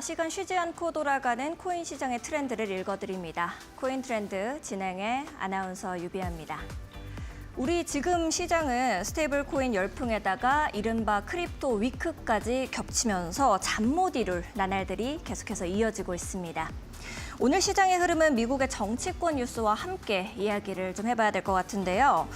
시간 쉬지 않고 돌아가는 코인 시장의 트렌드를 읽어드립니다. 코인 트렌드 진행의 아나운서 유비아입니다. 우리 지금 시장은 스테이블 코인 열풍에다가 이른바 크립토 위크까지 겹치면서 잠 못 이룰 나날들이 계속해서 이어지고 있습니다. 오늘 시장의 흐름은 미국의 정치권 뉴스와 함께 이야기를 좀 해봐야 될 것 같은데요.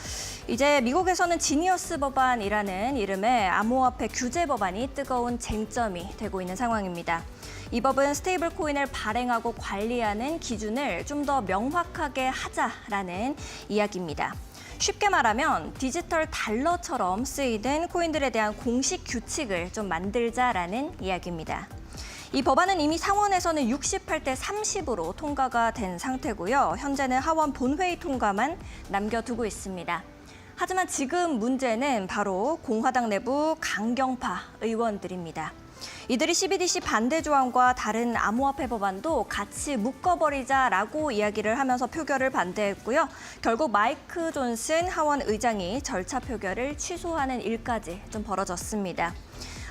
이제 미국에서는 지니어스 법안이라는 이름의 암호화폐 규제 법안이 뜨거운 쟁점이 되고 있는 상황입니다. 이 법은 스테이블 코인을 발행하고 관리하는 기준을 좀 더 명확하게 하자라는 이야기입니다. 쉽게 말하면 디지털 달러처럼 쓰이는 코인들에 대한 공식 규칙을 좀 만들자라는 이야기입니다. 이 법안은 이미 상원에서는 68대 30으로 통과가 된 상태고요. 현재는 하원 본회의 통과만 남겨두고 있습니다. 하지만 지금 문제는 바로 공화당 내부 강경파 의원들입니다. 이들이 CBDC 반대 조항과 다른 암호화폐 법안도 같이 묶어버리자라고 이야기를 하면서 표결을 반대했고요. 결국 마이크 존슨 하원 의장이 절차 표결을 취소하는 일까지 좀 벌어졌습니다.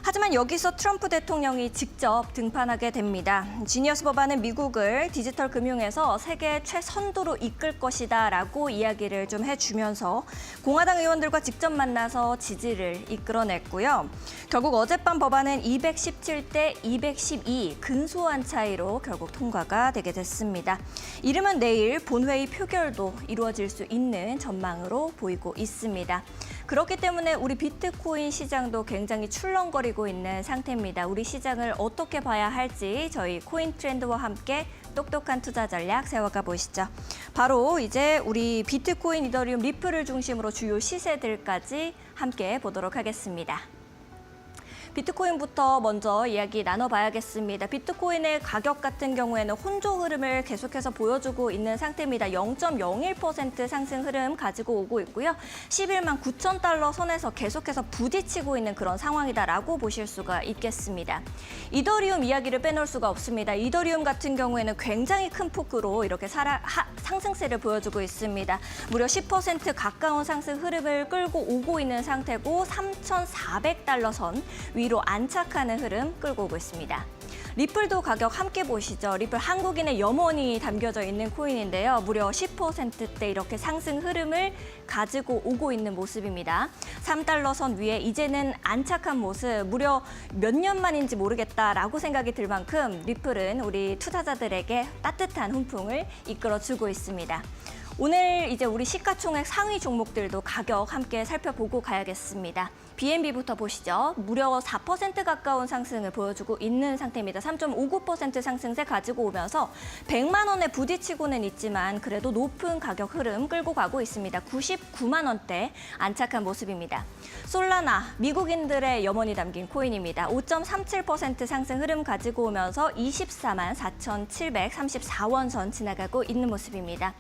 하지만 여기서 트럼프 대통령이 직접 등판하게 됩니다. 지니어스 법안은 미국을 디지털 금융에서 세계 최선두로 이끌 것이다라고 이야기를 좀 해주면서 공화당 의원들과 직접 만나서 지지를 이끌어냈고요. 결국 어젯밤 법안은 217대 212 근소한 차이로 결국 통과가 되게 됐습니다. 이르면 내일 본회의 표결도 이루어질 수 있는 전망으로 보이고 있습니다. 그렇기 때문에 우리 비트코인 시장도 굉장히 출렁거리고 있는 상태입니다. 우리 시장을 어떻게 봐야 할지 저희 코인 트렌드와 함께 똑똑한 투자 전략 세워가 보시죠. 바로 이제 우리 비트코인, 이더리움, 리플을 중심으로 주요 시세들까지 함께 보도록 하겠습니다. 비트코인부터 먼저 이야기 나눠봐야겠습니다. 비트코인의 가격 같은 경우에는 혼조 흐름을 계속해서 보여주고 있는 상태입니다. 0.01% 상승 흐름 가지고 오고 있고요. 11만 9천 달러 선에서 계속해서 부딪히고 있는 그런 상황이다라고 보실 수가 있겠습니다. 이더리움 이야기를 빼놓을 수가 없습니다. 이더리움 같은 경우에는 굉장히 큰 폭으로 이렇게 상승세를 보여주고 있습니다. 무려 10% 가까운 상승 흐름을 끌고 오고 있는 상태고 3,400달러 선 위로 안착하는 흐름 끌고 오고 있습니다. 리플도 가격 함께 보시죠. 리플 한국인의 염원이 담겨져 있는 코인인데요. 무려 10%대 이렇게 상승 흐름을 가지고 오고 있는 모습입니다. 3달러 선 위에 이제는 안착한 모습, 무려 몇 년 만인지 모르겠다라고 생각이 들 만큼 리플은 우리 투자자들에게 따뜻한 훈풍을 이끌어주고 있습니다. 오늘 이제 우리 시가총액 상위 종목들도 가격 함께 살펴보고 가야겠습니다. BNB부터 보시죠. 무려 4% 가까운 상승을 보여주고 있는 상태입니다. 3.59% 상승세 가지고 오면서 100만 원에 부딪히고는 있지만 그래도 높은 가격 흐름 끌고 가고 있습니다. 99만 원대 안착한 모습입니다. 솔라나, 미국인들의 염원이 담긴 코인입니다. 5.37% 상승 흐름 가지고 오면서 24만 4,734원 선 지나가고 있는 모습입니다.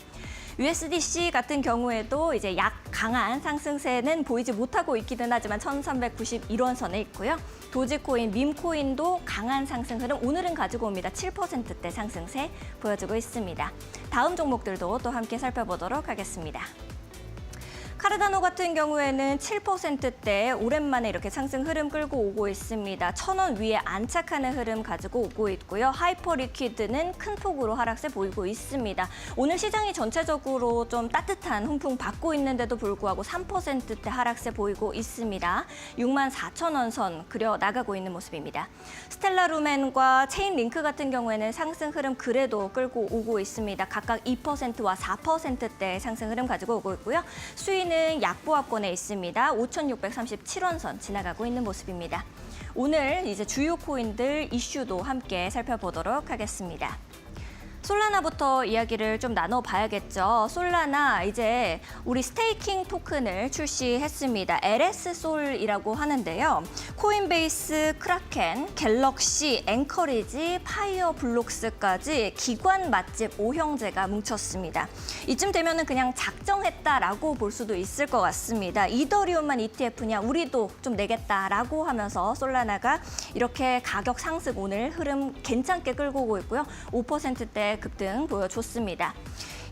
USDC 같은 경우에도 이제 약 강한 상승세는 보이지 못하고 있기는 하지만 1,391원 선에 있고요. 도지코인, 밈코인도 강한 상승 흐름 오늘은 가지고 옵니다. 7%대 상승세 보여주고 있습니다. 다음 종목들도 또 함께 살펴보도록 하겠습니다. 카르다노 같은 경우에는 7%대 오랜만에 이렇게 상승 흐름 끌고 오고 있습니다. 1,000원 위에 안착하는 흐름 가지고 오고 있고요. 하이퍼 리퀴드는 큰 폭으로 하락세 보이고 있습니다. 오늘 시장이 전체적으로 좀 따뜻한 훈풍 받고 있는데도 불구하고 3%대 하락세 보이고 있습니다. 64,000원 선 그려 나가고 있는 모습입니다. 스텔라루멘과 체인링크 같은 경우에는 상승 흐름 그래도 끌고 오고 있습니다. 각각 2%와 4%대 상승 흐름 가지고 오고 있고요. 수위는 약보합권에 있습니다. 5,637원 선 지나가고 있는 모습입니다. 오늘 이제 주요 코인들 이슈도 함께 살펴보도록 하겠습니다. 솔라나부터 이야기를 좀 나눠봐야겠죠. 솔라나 이제 우리 스테이킹 토큰을 출시했습니다. LS솔이라고 하는데요. 코인베이스, 크라켄, 갤럭시, 앵커리지, 파이어블록스까지 기관 맛집 5형제가 뭉쳤습니다. 이쯤 되면은 그냥 작정했다라고 볼 수도 있을 것 같습니다. 이더리움만 ETF냐 우리도 좀 내겠다라고 하면서 솔라나가 이렇게 가격 상승 오늘 흐름 괜찮게 끌고 오고 있고요. 5%대 이렇게 급등 보여줬습니다.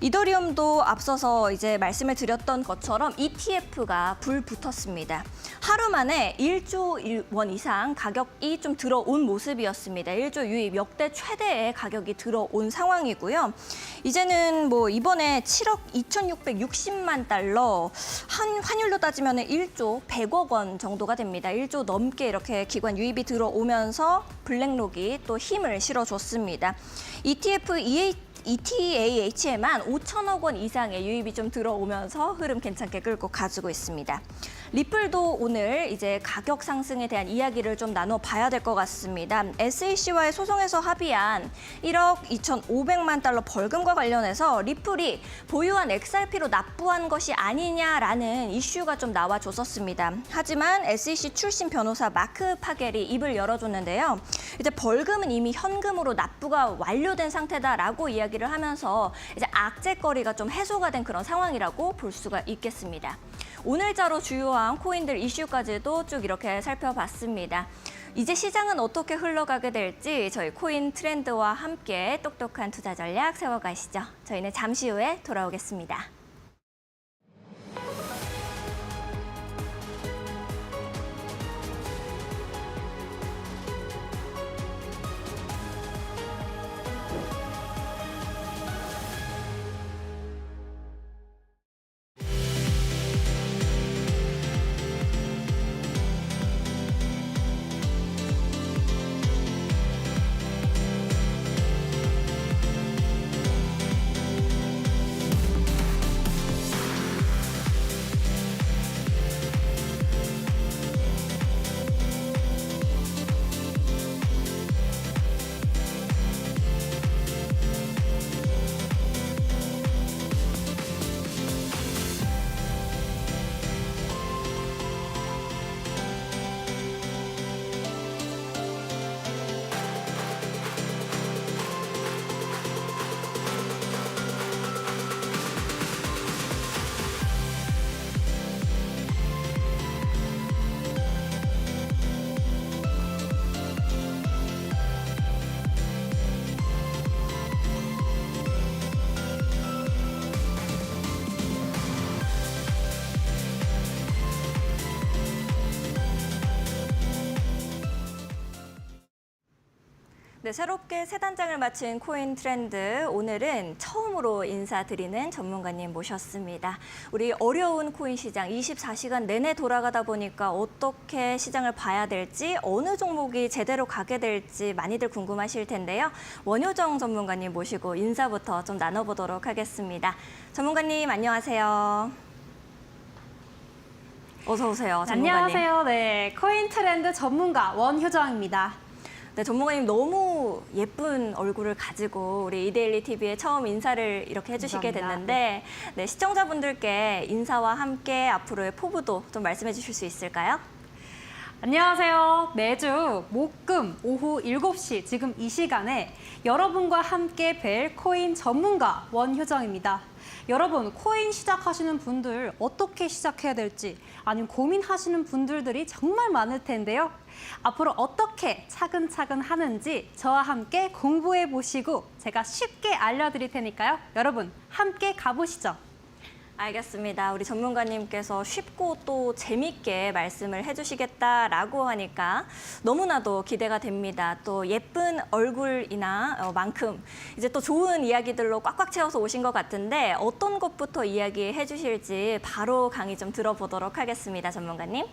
이더리움도 앞서서 이제 말씀을 드렸던 것처럼 ETF가 불붙었습니다. 하루 만에 1조 원 이상 가격이 좀 들어온 모습이었습니다. 1조 유입 역대 최대의 가격이 들어온 상황이고요. 이제는 뭐 이번에 7억 2,660만 달러, 환율로 따지면 1조 100억 원 정도가 됩니다. 1조 넘게 이렇게 기관 유입이 들어오면서 블랙록이 또 힘을 실어줬습니다. ETF ETH에만 5천억 원 이상의 유입이 좀 들어오면서 흐름 괜찮게 끌고 가지고 있습니다. 리플도 오늘 이제 가격 상승에 대한 이야기를 좀 나눠봐야 될 것 같습니다. SEC와의 소송에서 합의한 1억 2,500만 달러 벌금과 관련해서 리플이 보유한 XRP로 납부한 것이 아니냐라는 이슈가 좀 나와줬었습니다. 하지만 SEC 출신 변호사 마크 파겔이 입을 열어줬는데요. 이제 벌금은 이미 현금으로 납부가 완료된 상태다라고 이야기를 하면서 이제 악재거리가 좀 해소가 된 그런 상황이라고 볼 수가 있겠습니다. 오늘자로 주요한 코인들 이슈까지도 쭉 이렇게 살펴봤습니다. 이제 시장은 어떻게 흘러가게 될지 저희 코인 트렌드와 함께 똑똑한 투자 전략 세워가시죠. 저희는 잠시 후에 돌아오겠습니다. 네, 새롭게 세 단장을 마친 코인 트렌드. 오늘은 처음으로 인사드리는 전문가님 모셨습니다. 우리 어려운 코인 시장 24시간 내내 돌아가다 보니까 어떻게 시장을 봐야 될지, 어느 종목이 제대로 가게 될지 많이들 궁금하실 텐데요. 원효정 전문가님 모시고 인사부터 좀 나눠보도록 하겠습니다. 전문가님 안녕하세요. 어서 오세요, 전문가님. 안녕하세요. 네, 코인 트렌드 전문가 원효정입니다. 네, 전문가님 너무 예쁜 얼굴을 가지고 우리 이데일리 TV에 처음 인사를 이렇게 해주시게 감사합니다. 됐는데 네, 시청자분들께 인사와 함께 앞으로의 포부도 좀 말씀해 주실 수 있을까요? 안녕하세요. 매주 목금 오후 7시 지금 이 시간에 여러분과 함께 뵐 코인 전문가 원효정입니다. 여러분, 코인 시작하시는 분들 어떻게 시작해야 될지 아니면 고민하시는 분들이 정말 많을 텐데요. 앞으로 어떻게 차근차근 하는지 저와 함께 공부해 보시고 제가 쉽게 알려드릴 테니까요. 여러분, 함께 가보시죠. 알겠습니다. 우리 전문가님께서 쉽고 또 재밌게 말씀을 해주시겠다라고 하니까 너무나도 기대가 됩니다. 또 예쁜 얼굴이나 만큼 이제 또 좋은 이야기들로 꽉꽉 채워서 오신 것 같은데 어떤 것부터 이야기해 주실지 바로 강의 좀 들어보도록 하겠습니다. 전문가님.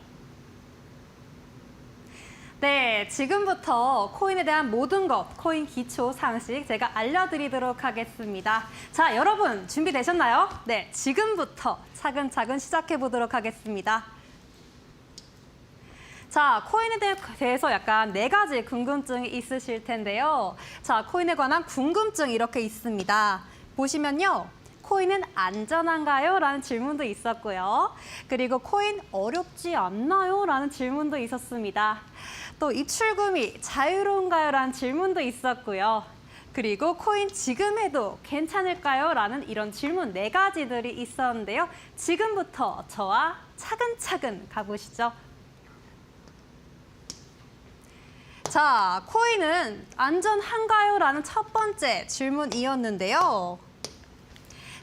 네, 지금부터 코인에 대한 모든 것, 코인 기초 상식 제가 알려드리도록 하겠습니다. 자, 여러분 준비되셨나요? 네, 지금부터 차근차근 시작해보도록 하겠습니다. 자, 코인에 대해서 약간 4가지 궁금증이 있으실 텐데요. 자, 코인에 관한 궁금증 이렇게 있습니다. 보시면요. 코인은 안전한가요? 라는 질문도 있었고요. 그리고 코인 어렵지 않나요? 라는 질문도 있었습니다. 또 입출금이 자유로운가요? 라는 질문도 있었고요. 그리고 코인 지금 해도 괜찮을까요? 라는 이런 질문 4가지들이 있었는데요. 지금부터 저와 차근차근 가보시죠. 자, 코인은 안전한가요? 라는 첫 번째 질문이었는데요.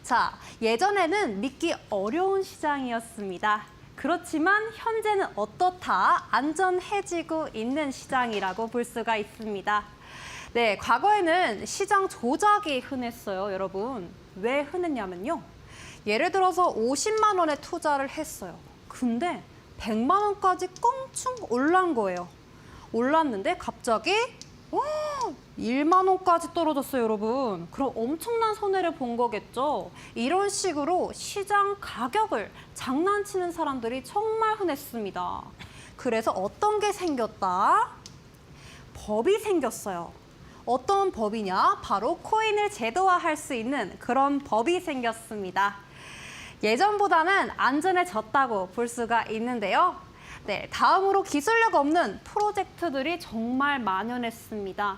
자, 예전에는 믿기 어려운 시장이었습니다. 그렇지만 현재는 어떻다? 안전해지고 있는 시장이라고 볼 수가 있습니다. 네, 과거에는 시장 조작이 흔했어요, 여러분. 왜 흔했냐면요. 예를 들어서 50만 원에 투자를 했어요. 근데 100만 원까지 껑충 올란 거예요. 올랐는데 갑자기 1만 원까지 떨어졌어요, 여러분. 그럼 엄청난 손해를 본 거겠죠. 이런 식으로 시장 가격을 장난치는 사람들이 정말 흔했습니다. 그래서 어떤 게 생겼다? 법이 생겼어요. 어떤 법이냐? 바로 코인을 제도화할 수 있는 그런 법이 생겼습니다. 예전보다는 안전해졌다고 볼 수가 있는데요. 네, 다음으로 기술력 없는 프로젝트들이 정말 만연했습니다.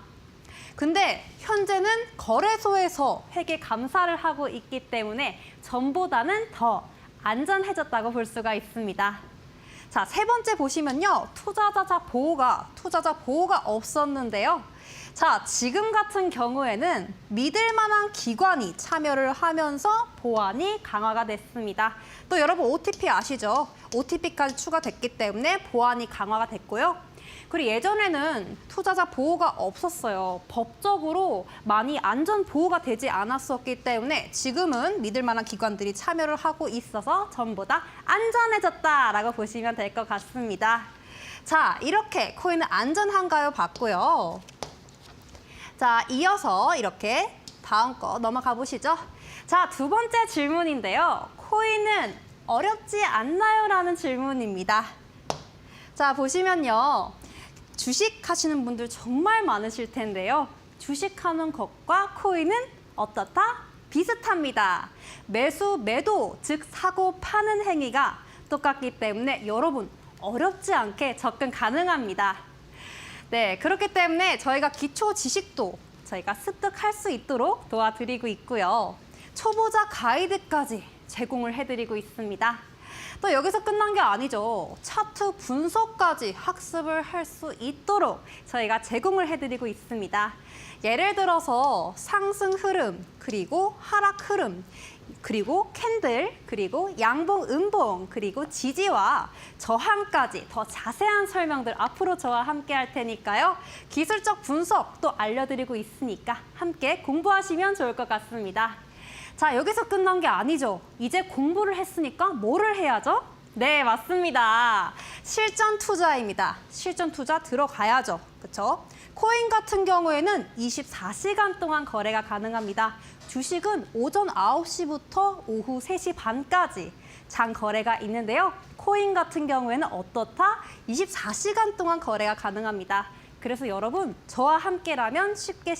근데 현재는 거래소에서 회계 감사를 하고 있기 때문에 전보다는 더 안전해졌다고 볼 수가 있습니다. 자, 세 번째 보시면요. 투자자 보호가 없었는데요. 자, 지금 같은 경우에는 믿을 만한 기관이 참여를 하면서 보안이 강화가 됐습니다. 또 여러분 OTP 아시죠? OTP까지 추가됐기 때문에 보안이 강화가 됐고요. 그리고 예전에는 투자자 보호가 없었어요. 법적으로 많이 안전 보호가 되지 않았었기 때문에 지금은 믿을 만한 기관들이 참여를 하고 있어서 전부 다 안전해졌다라고 보시면 될 것 같습니다. 자, 이렇게 코인은 안전한가요? 봤고요. 자, 이어서 이렇게 다음 거 넘어가 보시죠. 자, 두 번째 질문인데요. 코인은 어렵지 않나요? 라는 질문입니다. 자, 보시면요. 주식 하시는 분들 정말 많으실 텐데요. 주식하는 것과 코인은 어떻다? 비슷합니다. 매수, 매도, 즉 사고, 파는 행위가 똑같기 때문에 여러분 어렵지 않게 접근 가능합니다. 네, 그렇기 때문에 저희가 기초 지식도 저희가 습득할 수 있도록 도와드리고 있고요. 초보자 가이드까지 제공을 해드리고 있습니다. 또 여기서 끝난 게 아니죠. 차트 분석까지 학습을 할 수 있도록 저희가 제공을 해드리고 있습니다. 예를 들어서 상승 흐름, 그리고 하락 흐름, 그리고 캔들, 그리고 양봉, 음봉, 그리고 지지와 저항까지 더 자세한 설명들 앞으로 저와 함께 할 테니까요. 기술적 분석도 알려드리고 있으니까 함께 공부하시면 좋을 것 같습니다. 자, 여기서 끝난 게 아니죠. 이제 공부를 했으니까 뭐를 해야죠? 네, 맞습니다. 실전 투자입니다. 실전 투자 들어가야죠. 그렇죠? 코인 같은 경우에는 24시간 동안 거래가 가능합니다. 주식은 오전 9시부터 오후 3시 반까지 장 거래가 있는데요. 코인 같은 경우에는 어떻다? 24시간 동안 거래가 가능합니다. 그래서 여러분, 저와 함께라면 쉽게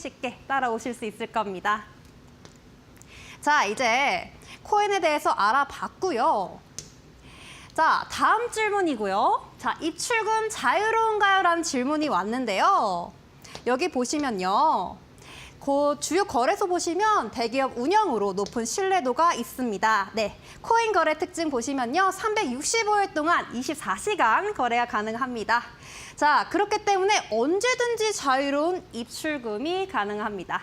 따라오실 수 있을 겁니다. 자, 이제 코인에 대해서 알아봤고요. 자, 다음 질문이고요. 자, 입출금 자유로운가요? 라는 질문이 왔는데요. 여기 보시면요. 그 주요 거래소 보시면 대기업 운영으로 높은 신뢰도가 있습니다. 네, 코인 거래 특징 보시면요. 365일 동안 24시간 거래가 가능합니다. 자, 그렇기 때문에 언제든지 자유로운 입출금이 가능합니다.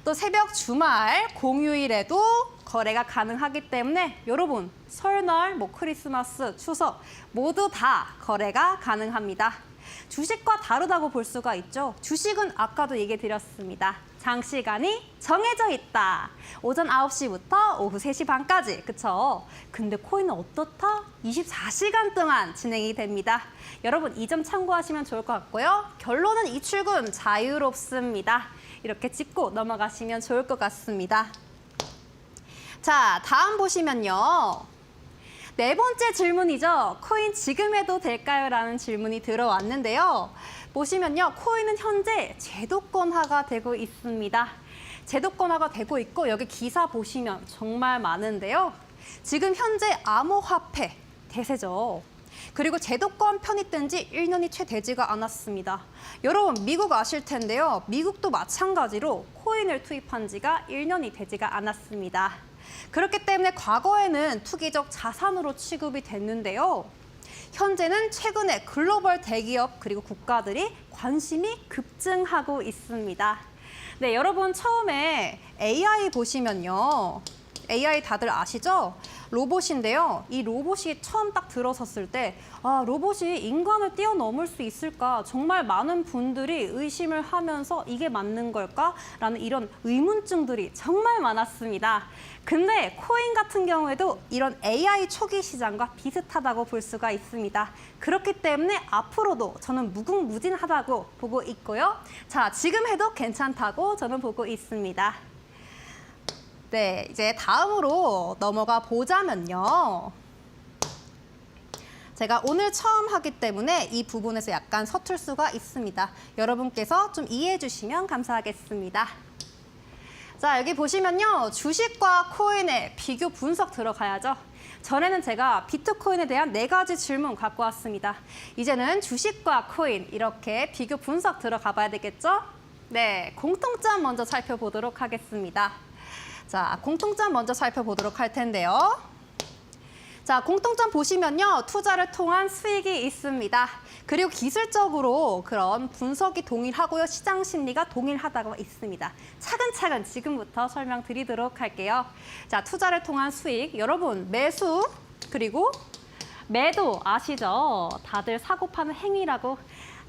또 새벽, 주말, 공휴일에도 거래가 가능하기 때문에 여러분 설날, 크리스마스, 추석 모두 다 거래가 가능합니다. 주식과 다르다고 볼 수가 있죠. 주식은 아까도 얘기 드렸습니다. 장시간이 정해져 있다. 오전 9시부터 오후 3시 반까지. 그쵸? 근데 코인은 어떻다? 24시간 동안 진행이 됩니다. 여러분 이 점 참고하시면 좋을 것 같고요. 결론은 입출금 자유롭습니다. 이렇게 짚고 넘어가시면 좋을 것 같습니다. 자, 다음 보시면요. 네 번째 질문이죠. 코인 지금 해도 될까요? 라는 질문이 들어왔는데요. 보시면요. 코인은 현재 제도권화가 되고 있습니다. 제도권화가 되고 있고 여기 기사 보시면 정말 많은데요. 지금 현재 암호화폐 대세죠. 그리고 제도권 편입된 지 1년이 채 되지가 않았습니다. 여러분 미국 아실 텐데요. 미국도 마찬가지로 코인을 투입한 지가 1년이 되지가 않았습니다. 그렇기 때문에 과거에는 투기적 자산으로 취급이 됐는데요. 현재는 최근에 글로벌 대기업 그리고 국가들이 관심이 급증하고 있습니다. 네, 여러분 처음에 AI 보시면요. AI 다들 아시죠? 로봇인데요. 이 로봇이 처음 딱 들어섰을 때 로봇이 인간을 뛰어넘을 수 있을까? 정말 많은 분들이 의심을 하면서 이게 맞는 걸까? 라는 이런 의문증들이 정말 많았습니다. 근데 코인 같은 경우에도 이런 AI 초기 시장과 비슷하다고 볼 수가 있습니다. 그렇기 때문에 앞으로도 저는 무궁무진하다고 보고 있고요. 자, 지금 해도 괜찮다고 저는 보고 있습니다. 네, 이제 다음으로 넘어가 보자면요. 제가 오늘 처음 하기 때문에 이 부분에서 약간 서툴 수가 있습니다. 여러분께서 좀 이해해 주시면 감사하겠습니다. 자, 여기 보시면요. 주식과 코인의 비교 분석 들어가야죠. 전에는 제가 비트코인에 대한 4가지 질문 갖고 왔습니다. 이제는 주식과 코인 이렇게 비교 분석 들어가 봐야 되겠죠? 네, 공통점 먼저 살펴보도록 하겠습니다. 자, 공통점 먼저 살펴보도록 할 텐데요. 자, 공통점 보시면요. 투자를 통한 수익이 있습니다. 그리고 기술적으로 그런 분석이 동일하고요. 시장 심리가 동일하다고 있습니다. 차근차근 지금부터 설명드리도록 할게요. 자, 투자를 통한 수익. 여러분, 매수 그리고 매도 아시죠? 다들 사고 파는 행위라고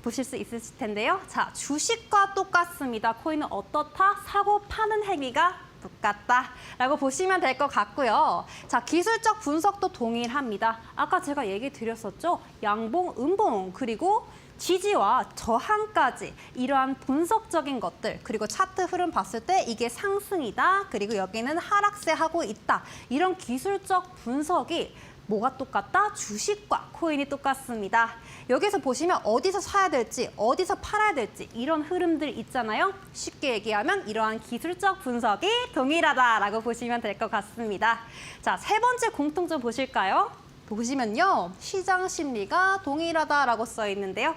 보실 수 있으실 텐데요. 자, 주식과 똑같습니다. 코인은 어떻다? 사고 파는 행위가 똑같다라고 보시면 될 것 같고요. 자, 기술적 분석도 동일합니다. 아까 제가 얘기 드렸었죠. 양봉, 음봉, 그리고 지지와 저항까지 이러한 분석적인 것들, 그리고 차트 흐름 봤을 때 이게 상승이다, 그리고 여기는 하락세 하고 있다. 이런 기술적 분석이 뭐가 똑같다? 주식과 코인이 똑같습니다. 여기서 보시면 어디서 사야 될지, 어디서 팔아야 될지 이런 흐름들 있잖아요. 쉽게 얘기하면 이러한 기술적 분석이 동일하다라고 보시면 될 것 같습니다. 자, 3번째 공통점 보실까요? 보시면요. 시장 심리가 동일하다라고 써 있는데요.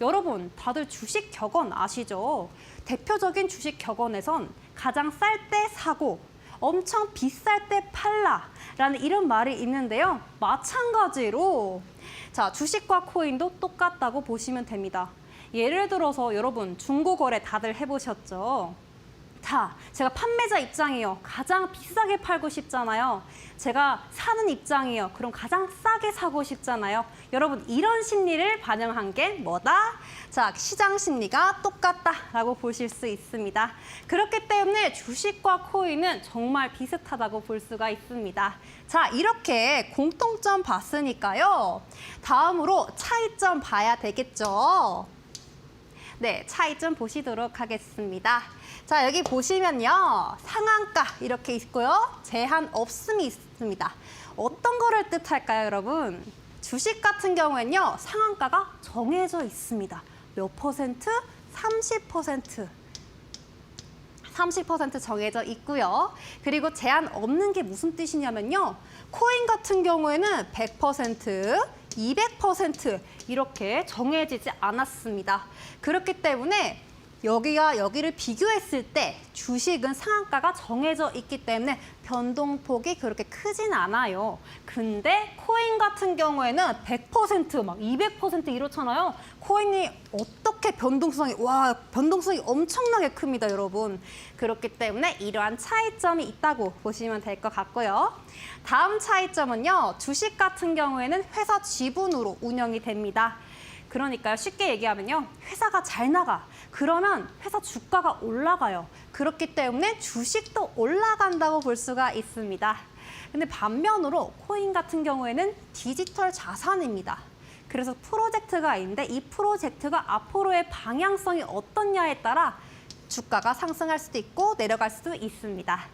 여러분, 다들 주식 격언 아시죠? 대표적인 주식 격언에선 가장 쌀 때 사고, 엄청 비쌀 때 팔라라는 이런 말이 있는데요. 마찬가지로 자, 주식과 코인도 똑같다고 보시면 됩니다. 예를 들어서 여러분 중고거래 다들 해보셨죠? 자, 제가 판매자 입장이에요. 가장 비싸게 팔고 싶잖아요. 제가 사는 입장이에요. 그럼 가장 싸게 사고 싶잖아요. 여러분, 이런 심리를 반영한 게 뭐다? 자, 시장 심리가 똑같다라고 보실 수 있습니다. 그렇기 때문에 주식과 코인은 정말 비슷하다고 볼 수가 있습니다. 자, 이렇게 공통점 봤으니까요. 다음으로 차이점 봐야 되겠죠. 네, 차이점 보시도록 하겠습니다. 자, 여기 보시면요. 상한가 이렇게 있고요. 제한 없음이 있습니다. 어떤 거를 뜻할까요, 여러분? 주식 같은 경우에는요. 상한가가 정해져 있습니다. 몇 퍼센트? 30%. 30% 정해져 있고요. 그리고 제한 없는 게 무슨 뜻이냐면요. 코인 같은 경우에는 100%, 200% 이렇게 정해지지 않았습니다. 그렇기 때문에 여기와 여기를 비교했을 때 주식은 상한가가 정해져 있기 때문에 변동폭이 그렇게 크진 않아요. 근데 코인 같은 경우에는 100%, 막 200% 이렇잖아요. 코인이 어떻게 변동성이 엄청나게 큽니다, 여러분. 그렇기 때문에 이러한 차이점이 있다고 보시면 될 것 같고요. 다음 차이점은요. 주식 같은 경우에는 회사 지분으로 운영이 됩니다. 그러니까요. 쉽게 얘기하면요. 회사가 잘 나가. 그러면 회사 주가가 올라가요. 그렇기 때문에 주식도 올라간다고 볼 수가 있습니다. 근데 반면으로 코인 같은 경우에는 디지털 자산입니다. 그래서 프로젝트가 있는데 이 프로젝트가 앞으로의 방향성이 어떻냐에 따라 주가가 상승할 수도 있고 내려갈 수도 있습니다.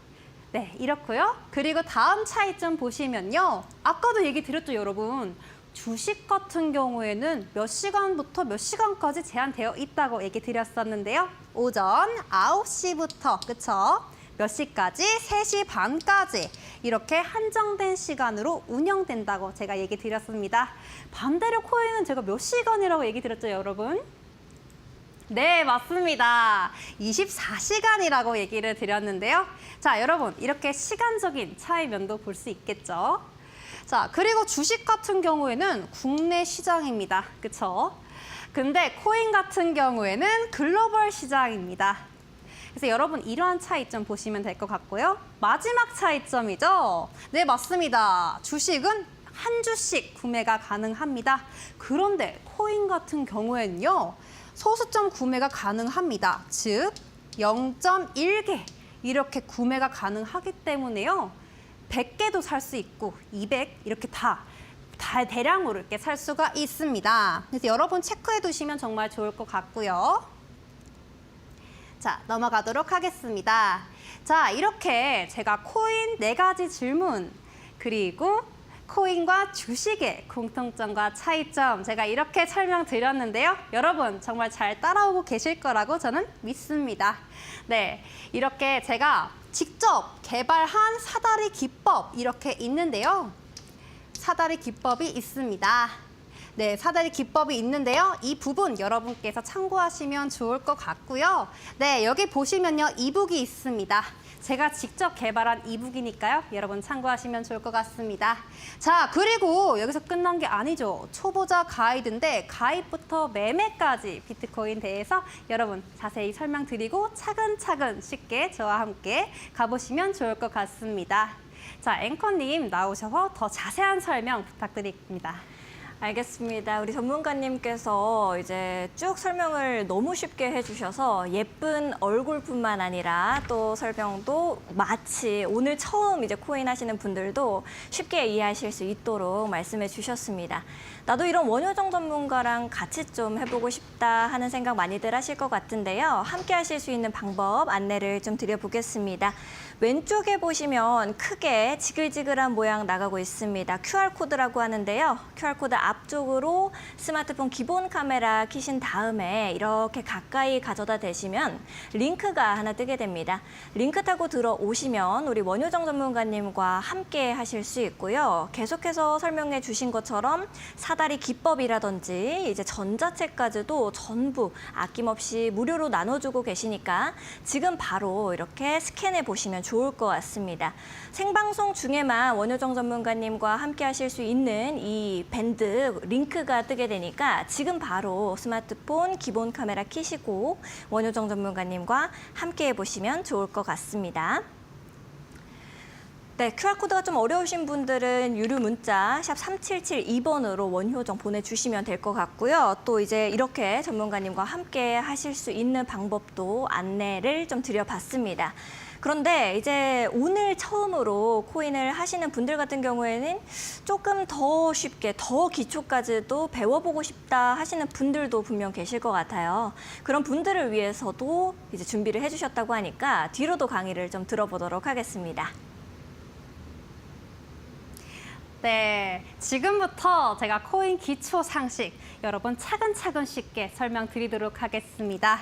네, 이렇고요. 그리고 다음 차이점 보시면요. 아까도 얘기 드렸죠, 여러분. 주식 같은 경우에는 몇 시간부터 몇 시간까지 제한되어 있다고 얘기 드렸었는데요. 오전 9시부터, 그쵸? 몇 시까지? 3시 반까지 이렇게 한정된 시간으로 운영된다고 제가 얘기 드렸습니다. 반대로 코인은 제가 몇 시간이라고 얘기 드렸죠, 여러분? 네, 맞습니다. 24시간이라고 얘기를 드렸는데요. 자, 여러분, 이렇게 시간적인 차이면도 볼 수 있겠죠? 자, 그리고 주식 같은 경우에는 국내 시장입니다. 그쵸? 근데 코인 같은 경우에는 글로벌 시장입니다. 그래서 여러분 이러한 차이점 보시면 될 것 같고요. 마지막 차이점이죠. 네, 맞습니다. 주식은 한 주씩 구매가 가능합니다. 그런데 코인 같은 경우에는요. 소수점 구매가 가능합니다. 즉 0.1개 이렇게 구매가 가능하기 때문에요. 100개도 살 수 있고 200 이렇게 다 대량으로 이렇게 살 수가 있습니다. 그래서 여러분 체크해 두시면 정말 좋을 것 같고요. 자, 넘어가도록 하겠습니다. 자, 이렇게 제가 코인 4가지 질문 그리고 코인과 주식의 공통점과 차이점 제가 이렇게 설명드렸는데요. 여러분 정말 잘 따라오고 계실 거라고 저는 믿습니다. 네, 이렇게 제가 직접 개발한 사다리 기법 이렇게 있는데요. 사다리 기법이 있습니다. 네, 사다리 기법이 있는데요. 이 부분 여러분께서 참고하시면 좋을 것 같고요. 네, 여기 보시면요. 이북이 있습니다. 제가 직접 개발한 이북이니까요. 여러분 참고하시면 좋을 것 같습니다. 자, 그리고 여기서 끝난 게 아니죠. 초보자 가이드인데 가입부터 매매까지 비트코인 대해서 여러분 자세히 설명드리고 차근차근 쉽게 저와 함께 가보시면 좋을 것 같습니다. 자, 앵커님 나오셔서 더 자세한 설명 부탁드립니다. 알겠습니다. 우리 전문가님께서 이제 쭉 설명을 너무 쉽게 해주셔서 예쁜 얼굴뿐만 아니라 또 설명도 마치 오늘 처음 이제 코인 하시는 분들도 쉽게 이해하실 수 있도록 말씀해 주셨습니다. 나도 이런 원효정 전문가랑 같이 좀 해보고 싶다 하는 생각 많이들 하실 것 같은데요. 함께 하실 수 있는 방법 안내를 좀 드려보겠습니다. 왼쪽에 보시면 크게 지글지글한 모양 나가고 있습니다. QR코드라고 하는데요. QR코드 앞쪽으로 스마트폰 기본 카메라 켜신 다음에 이렇게 가까이 가져다 대시면 링크가 하나 뜨게 됩니다. 링크 타고 들어오시면 우리 원효정 전문가님과 함께 하실 수 있고요. 계속해서 설명해 주신 것처럼 사다리 기법이라든지 이제 전자책까지도 전부 아낌없이 무료로 나눠주고 계시니까 지금 바로 이렇게 스캔해 보시면 좋을 것 같습니다. 생방송 중에만 원효정 전문가님과 함께 하실 수 있는 이 밴드 링크가 뜨게 되니까 지금 바로 스마트폰 기본 카메라 켜시고 원효정 전문가님과 함께 해보시면 좋을 것 같습니다. 네, QR코드가 좀 어려우신 분들은 유료 문자 샵 3772번으로 원효정 보내주시면 될 것 같고요. 또 이제 이렇게 전문가님과 함께 하실 수 있는 방법도 안내를 좀 드려봤습니다. 그런데 이제 오늘 처음으로 코인을 하시는 분들 같은 경우에는 조금 더 쉽게, 더 기초까지도 배워보고 싶다 하시는 분들도 분명 계실 것 같아요. 그런 분들을 위해서도 이제 준비를 해주셨다고 하니까 뒤로도 강의를 좀 들어보도록 하겠습니다. 네, 지금부터 제가 코인 기초 상식 여러분 차근차근 쉽게 설명드리도록 하겠습니다.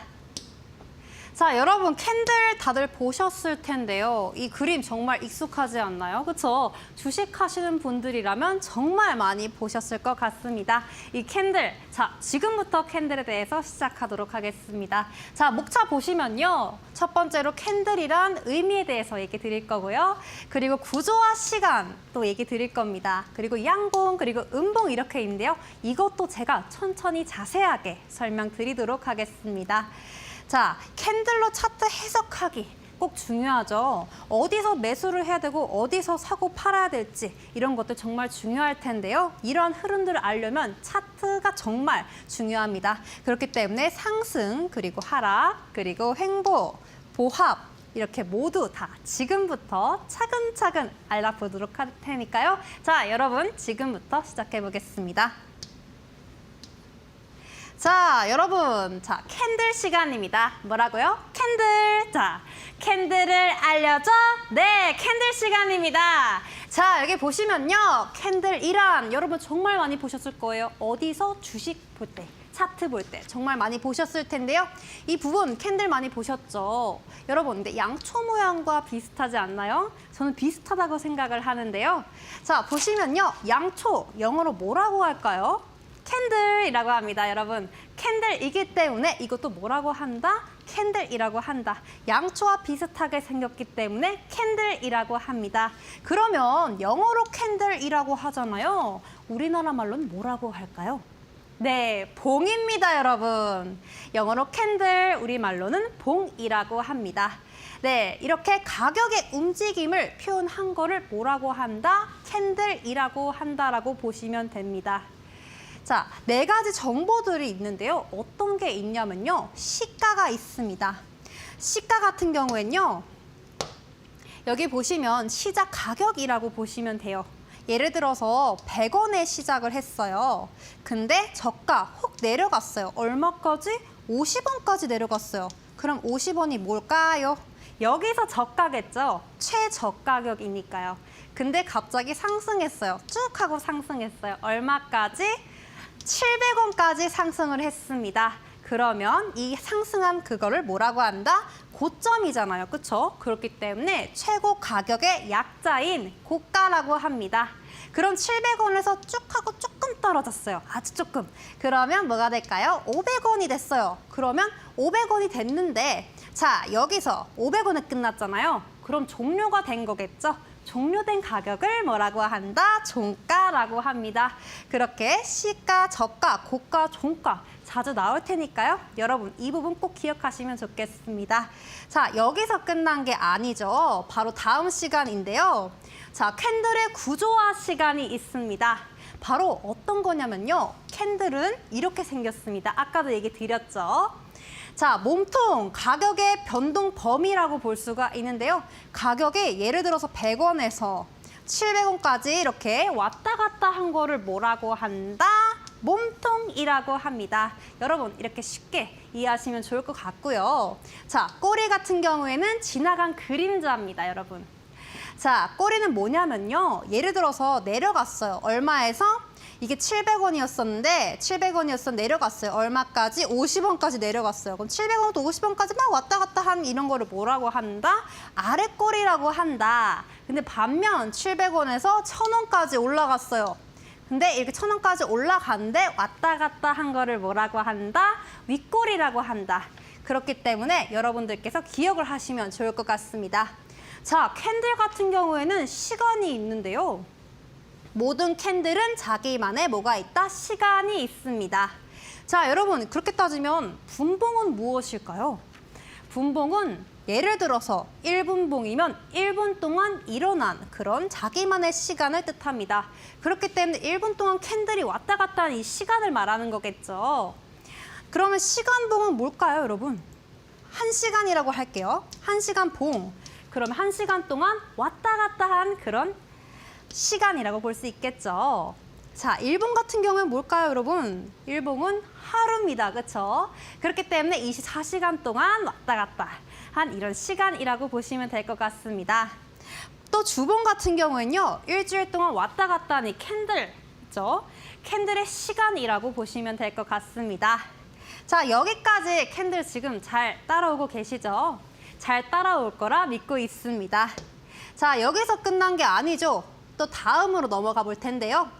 자, 여러분 캔들 다들 보셨을 텐데요. 이 그림 정말 익숙하지 않나요? 그렇죠? 주식하시는 분들이라면 정말 많이 보셨을 것 같습니다. 이 캔들, 자, 지금부터 캔들에 대해서 시작하도록 하겠습니다. 자, 목차 보시면요. 첫 번째로 캔들이란 의미에 대해서 얘기 드릴 거고요. 그리고 구조와 시간 또 얘기 드릴 겁니다. 그리고 양봉, 그리고 음봉 이렇게 있는데요. 이것도 제가 천천히 자세하게 설명드리도록 하겠습니다. 자, 캔들로 차트 해석하기 꼭 중요하죠. 어디서 매수를 해야 되고 어디서 사고 팔아야 될지 이런 것들 정말 중요할 텐데요. 이런 흐름들을 알려면 차트가 정말 중요합니다. 그렇기 때문에 상승, 그리고 하락, 그리고 횡보, 보합 이렇게 모두 다 지금부터 차근차근 알아보도록 할 테니까요. 자, 여러분 지금부터 시작해 보겠습니다. 자, 여러분, 자, 캔들 시간입니다. 뭐라고요? 캔들. 자, 캔들을 알려줘. 네, 캔들 시간입니다. 자, 여기 보시면요. 캔들이란 여러분 정말 많이 보셨을 거예요. 어디서 주식 볼 때, 차트 볼 때 정말 많이 보셨을 텐데요. 이 부분 캔들 많이 보셨죠? 여러분, 근데 양초 모양과 비슷하지 않나요? 저는 비슷하다고 생각을 하는데요. 자, 보시면요. 양초, 영어로 뭐라고 할까요? 캔들이라고 합니다, 여러분. 캔들이기 때문에 이것도 뭐라고 한다? 캔들이라고 한다. 양초와 비슷하게 생겼기 때문에 캔들이라고 합니다. 그러면 영어로 캔들이라고 하잖아요. 우리나라 말로는 뭐라고 할까요? 네, 봉입니다, 여러분. 영어로 캔들, 우리말로는 봉이라고 합니다. 네, 이렇게 가격의 움직임을 표현한 거를 뭐라고 한다? 캔들이라고 한다라고 보시면 됩니다. 자, 4가지 정보들이 있는데요. 어떤 게 있냐면요. 시가가 있습니다. 시가 같은 경우엔요. 여기 보시면 시작 가격이라고 보시면 돼요. 예를 들어서 100원에 시작을 했어요. 근데 저가 혹 내려갔어요. 얼마까지? 50원까지 내려갔어요. 그럼 50원이 뭘까요? 여기서 저가겠죠? 최저가격이니까요. 근데 갑자기 상승했어요. 쭉 하고 상승했어요. 얼마까지? 700원까지 상승을 했습니다. 그러면 이 상승한 그거를 뭐라고 한다? 고점이잖아요. 그렇죠? 그렇기 때문에 최고 가격의 약자인 고가라고 합니다. 그럼 700원에서 쭉 하고 조금 떨어졌어요. 아주 조금. 그러면 뭐가 될까요? 500원이 됐어요. 그러면 500원이 됐는데 자, 여기서 500원에 끝났잖아요. 그럼 종료가 된 거겠죠? 종료된 가격을 뭐라고 한다? 종가라고 합니다. 그렇게 시가, 저가, 고가, 종가 자주 나올 테니까요. 여러분 이 부분 꼭 기억하시면 좋겠습니다. 자, 여기서 끝난 게 아니죠. 바로 다음 시간인데요. 자, 캔들의 구조화 시간이 있습니다. 바로 어떤 거냐면요. 캔들은 이렇게 생겼습니다. 아까도 얘기 드렸죠. 자, 몸통 가격의 변동 범위라고 볼 수가 있는데요. 가격이 예를 들어서 100원에서 700원까지 이렇게 왔다 갔다 한 거를 뭐라고 한다? 몸통이라고 합니다. 여러분 이렇게 쉽게 이해하시면 좋을 것 같고요. 자, 꼬리 같은 경우에는 지나간 그림자입니다, 여러분. 자, 꼬리는 뭐냐면요. 예를 들어서 내려갔어요. 얼마에서? 이게 700원이었었는데 700원이었어 내려갔어요. 얼마까지? 50원까지 내려갔어요. 그럼 700원부터 50원까지 막 왔다 갔다 한 이런 거를 뭐라고 한다? 아랫꼬리라고 한다. 근데 반면 700원에서 1000원까지 올라갔어요. 근데 이렇게 1000원까지 올라갔는데 왔다 갔다 한 거를 뭐라고 한다? 윗꼬리라고 한다. 그렇기 때문에 여러분들께서 기억을 하시면 좋을 것 같습니다. 자, 캔들 같은 경우에는 시간이 있는데요. 모든 캔들은 자기만의 뭐가 있다? 시간이 있습니다. 자, 여러분 그렇게 따지면 분봉은 무엇일까요? 분봉은 예를 들어서 1분봉이면 1분 동안 일어난 그런 자기만의 시간을 뜻합니다. 그렇기 때문에 1분 동안 캔들이 왔다 갔다 하는 이 시간을 말하는 거겠죠. 그러면 시간봉은 뭘까요, 여러분? 1시간이라고 할게요. 1시간 봉. 그러면 1시간 동안 왔다 갔다 한 그런 시간이라고 볼 수 있겠죠. 자, 일봉 같은 경우는 뭘까요, 여러분? 일봉은 하루입니다. 그렇죠? 그렇기 때문에 24시간 동안 왔다 갔다 한 이런 시간이라고 보시면 될 것 같습니다. 또 주봉 같은 경우에는요. 일주일 동안 왔다 갔다 하는 이 캔들, 그렇죠? 캔들의 시간이라고 보시면 될 것 같습니다. 자, 여기까지 캔들 지금 잘 따라오고 계시죠? 잘 따라올 거라 믿고 있습니다. 자, 여기서 끝난 게 아니죠. 또 다음으로 넘어가 볼 텐데요.